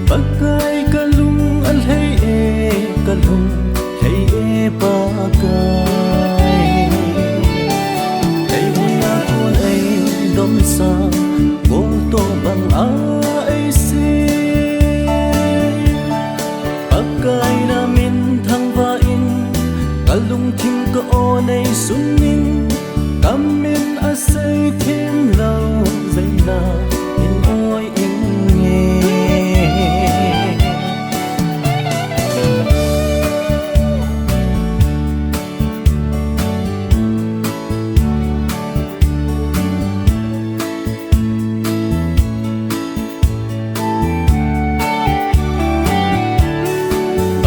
Pakai kalung alhei kalung hei pakai hei muna kun ai dom sa bo to bang ai si pakai namin thang va in kalung thim ko onai sunin kamin asai thim lau zai na in oi in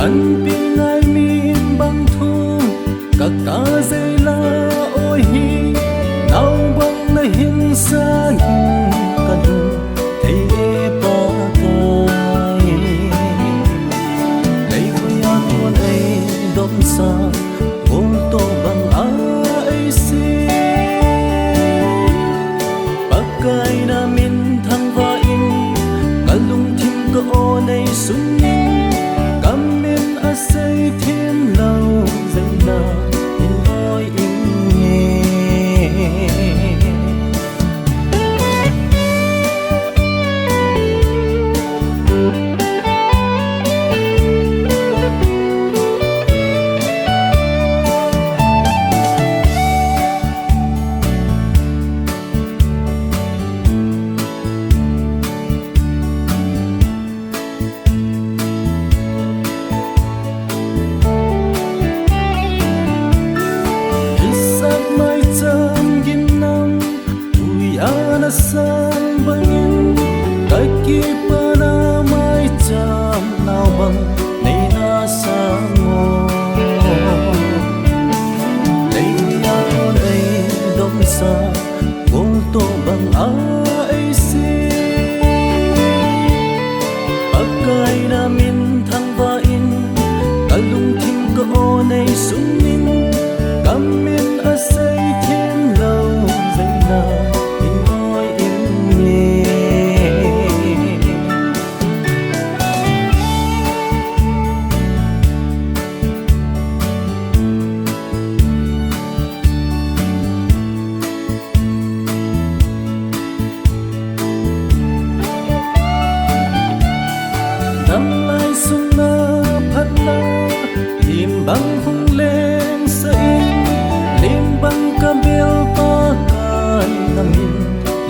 Ban pinai min bang thu các ta dây la ôi hi nào bang na hin sa kan thấy pa kai lấy với an tuan ai đom sa ôm to bang ai si pakai na min thang va in kalung thim ko onai sunin say thêm lâu dần na in oi in nghe san bangin kaki pana mai cham nào bang nei na sango nei ya nei dom sa gong to bang ai si pakai na min thang va in kalung thim ko onai sunin kamin asai thim lau zai na bang hung leng sa in lim bang kamel pa kan namin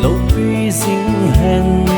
lo pi sing hen